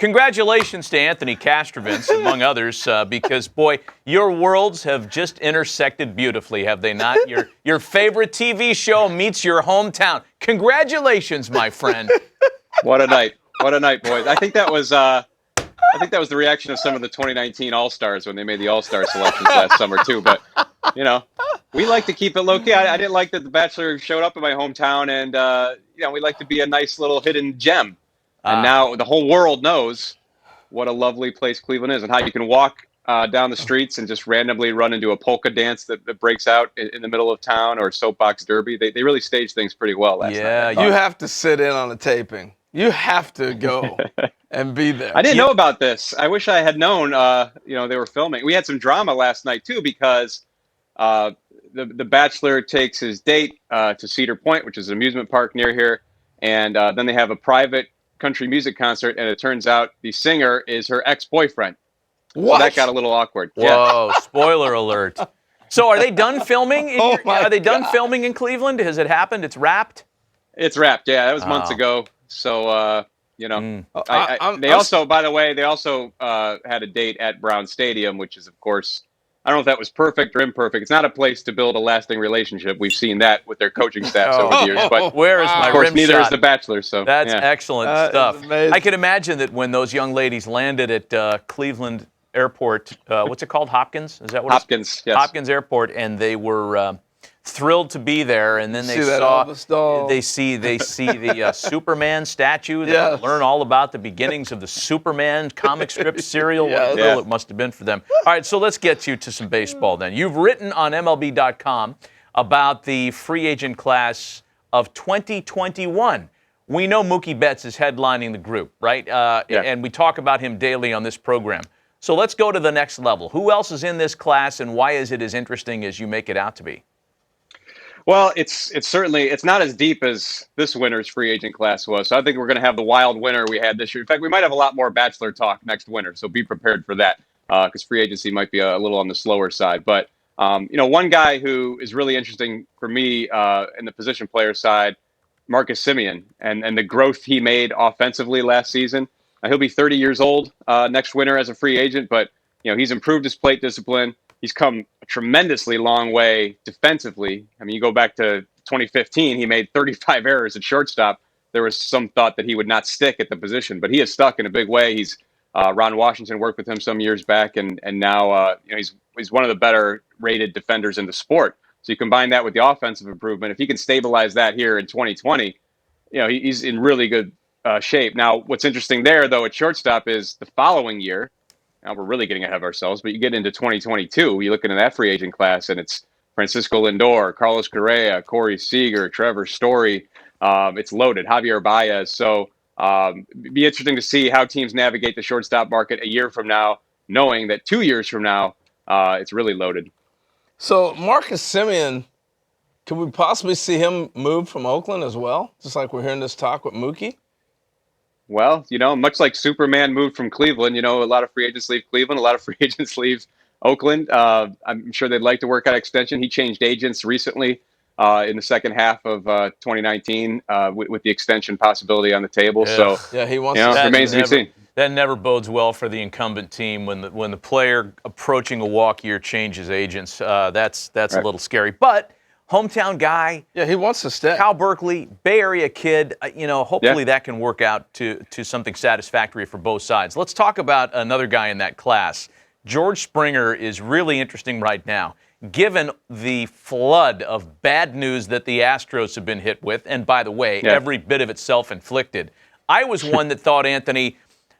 Congratulations to Anthony Castrovince, among others, because, boy, your worlds have just intersected beautifully, have they not? Your favorite TV show meets your hometown. Congratulations, my friend. What a night. What a night, boys. I think that was the reaction of some of the 2019 All-Stars when they made the All-Star selections last summer, too. But, we like to keep it low-key. I didn't like that the Bachelor showed up in my hometown, and, we like to be a nice little hidden gem. And now the whole world knows what a lovely place Cleveland is and how you can walk down the streets and just randomly run into a polka dance that breaks out in the middle of town or soapbox derby. They really staged things pretty well last night. Yeah, you have to sit in on the taping. You have to go and be there. I didn't know about this. I wish I had known, they were filming. We had some drama last night, too, because the Bachelor takes his date to Cedar Point, which is an amusement park near here. And then they have a private country music concert, and it turns out the singer is her ex-boyfriend. What? So that got a little awkward. Whoa, spoiler alert. So are they done filming? Are they done filming in Cleveland? Has it happened? It's wrapped? It's wrapped, yeah. That was months ago. So, they also had a date at Brown Stadium, which is, of course, I don't know if that was perfect or imperfect. It's not a place to build a lasting relationship. We've seen that with their coaching staffs over the years. But where is my of course, rim neither shot? is the Bachelor. So that's excellent stuff. Amazing. I can imagine that when those young ladies landed at Cleveland Airport, what's it called? Hopkins? Is that what Hopkins, it's? yes. Hopkins Airport, and they were thrilled to be there, and then they see the Superman statue. They learn all about the beginnings of the Superman comic strip serial. What a thrill it must have been for them. All right, so let's get you to some baseball then. You've written on MLB.com about the free agent class of 2021. We know Mookie Betts is headlining the group, right? And we talk about him daily on this program. So let's go to the next level. Who else is in this class, and why is it as interesting as you make it out to be? Well, it's certainly not as deep as this winter's free agent class was. So I think we're going to have the wild winter we had this year. In fact, we might have a lot more Bachelor talk next winter. So be prepared for that because free agency might be a little on the slower side. But one guy who is really interesting for me in the position player side, Marcus Semien, and the growth he made offensively last season. He'll be 30 years old next winter as a free agent, but he's improved his plate discipline. He's come a tremendously long way defensively. I mean, you go back to 2015, he made 35 errors at shortstop. There was some thought that he would not stick at the position, but he has stuck in a big way. He's Ron Washington worked with him some years back, and now he's one of the better rated defenders in the sport. So you combine that with the offensive improvement. If he can stabilize that here in 2020, he's in really good shape. Now, what's interesting there, though, at shortstop is the following year. Now we're really getting ahead of ourselves, but you get into 2022, you look into that free agent class, and it's Francisco Lindor, Carlos Correa, Corey Seager, Trevor Story. It's loaded. Javier Baez. So it'd be interesting to see how teams navigate the shortstop market a year from now, knowing that 2 years from now, it's really loaded. So Marcus Semien, can we possibly see him move from Oakland as well? Just like we're hearing this talk with Mookie? Well, much like Superman moved from Cleveland, a lot of free agents leave Cleveland, a lot of free agents leave Oakland. I'm sure they'd like to work out extension. He changed agents recently in the second half of 2019 with the extension possibility on the table. Yeah. So he wants to remains to be seen. That never bodes well for the incumbent team when the player approaching a walk year changes agents. That's a little scary. But hometown guy. Yeah, he wants to stay. Cal Berkeley, Bay Area kid. Hopefully that can work out to something satisfactory for both sides. Let's talk about another guy in that class. George Springer is really interesting right now, given the flood of bad news that the Astros have been hit with. And by the way, every bit of it self-inflicted. I was one that thought, Anthony,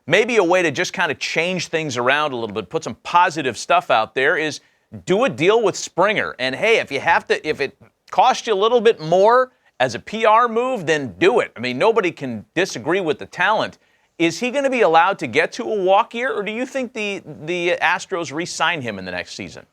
maybe a way to just kind of change things around a little bit, put some positive stuff out there is do a deal with Springer. And hey, if it costs you a little bit more as a PR move, then do it. I mean, nobody can disagree with the talent. Is he going to be allowed to get to a walk year, or do you think the Astros re-sign him in the next season?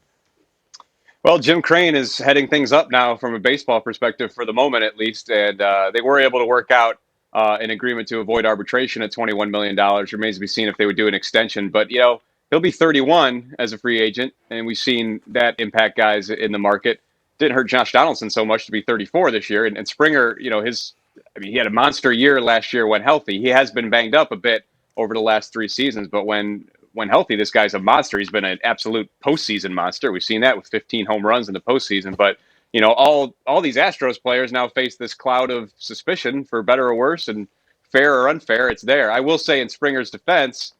Well, Jim Crane is heading things up now from a baseball perspective for the moment, at least. And they were able to work out an agreement to avoid arbitration at $21 million. Remains to be seen if they would do an extension. But, he'll be 31 as a free agent, and we've seen that impact guys in the market. Didn't hurt Josh Donaldson so much to be 34 this year. And Springer, he had a monster year last year when healthy. He has been banged up a bit over the last 3 seasons. But when healthy, this guy's a monster. He's been an absolute postseason monster. We've seen that with 15 home runs in the postseason. But all these Astros players now face this cloud of suspicion, for better or worse, and fair or unfair, it's there. I will say, in Springer's defense,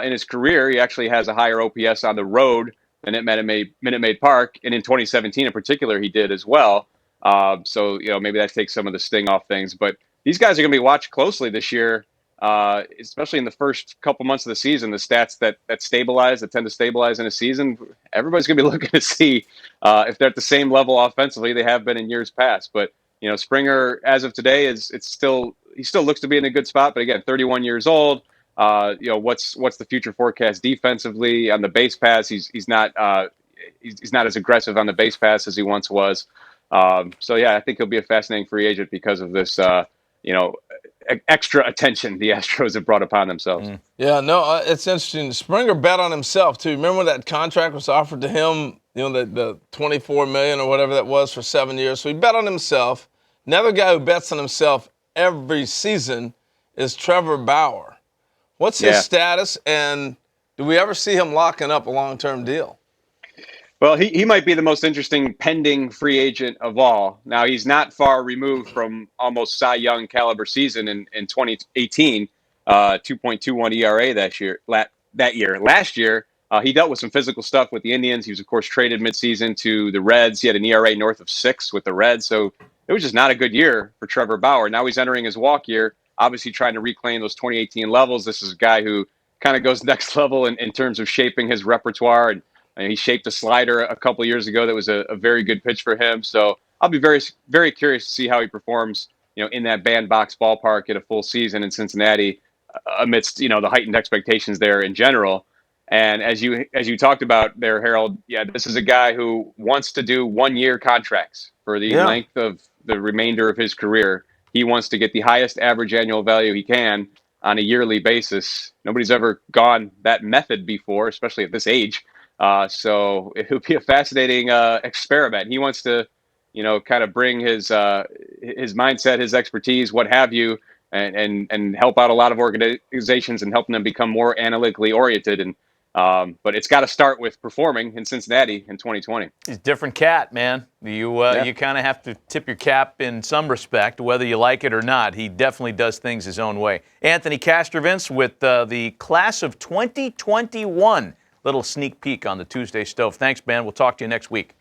in his career, he actually has a higher OPS on the road than at Minute Maid Park, and in 2017 in particular, he did as well. So maybe that takes some of the sting off things. But these guys are going to be watched closely this year, especially in the first couple months of the season. The stats that stabilize, that tend to stabilize in a season, everybody's going to be looking to see if they're at the same level offensively they have been in years past. But Springer, as of today, he still looks to be in a good spot. But again, 31 years old. What's the future forecast defensively on the base pass? He's not as aggressive on the base pass as he once was. So yeah, I think he'll be a fascinating free agent because of this, extra attention the Astros have brought upon themselves. Yeah, no, it's interesting. Springer bet on himself too. Remember when that contract was offered to him? The $24 million or whatever that was for 7 years. So he bet on himself. Another guy who bets on himself every season is Trevor Bauer. What's his status, and do we ever see him locking up a long-term deal? Well, he might be the most interesting pending free agent of all. Now, he's not far removed from almost Cy Young caliber season in 2018, 2.21 ERA that year. Last year, he dealt with some physical stuff with the Indians. He was, of course, traded midseason to the Reds. He had an ERA north of 6 with the Reds, so it was just not a good year for Trevor Bauer. Now he's entering his walk year, obviously trying to reclaim those 2018 levels. This is a guy who kind of goes next level in terms of shaping his repertoire, and he shaped a slider a couple of years ago that was a very good pitch for him. So I'll be very, very curious to see how he performs, in that bandbox ballpark in a full season in Cincinnati, amidst the heightened expectations there in general. And as you talked about there, Harold, this is a guy who wants to do 1-year contracts for the length of the remainder of his career. He wants to get the highest average annual value he can on a yearly basis. Nobody's ever gone that method before, especially at this age. So it would be a fascinating experiment. He wants to, kind of bring his mindset, his expertise, what have you, and help out a lot of organizations and helping them become more analytically oriented. And but it's got to start with performing in Cincinnati in 2020. He's a different cat, man. You kind of have to tip your cap in some respect, whether you like it or not. He definitely does things his own way. Anthony Castrovince with the class of 2021. Little sneak peek on the Tuesday Stove. Thanks, Ben. We'll talk to you next week.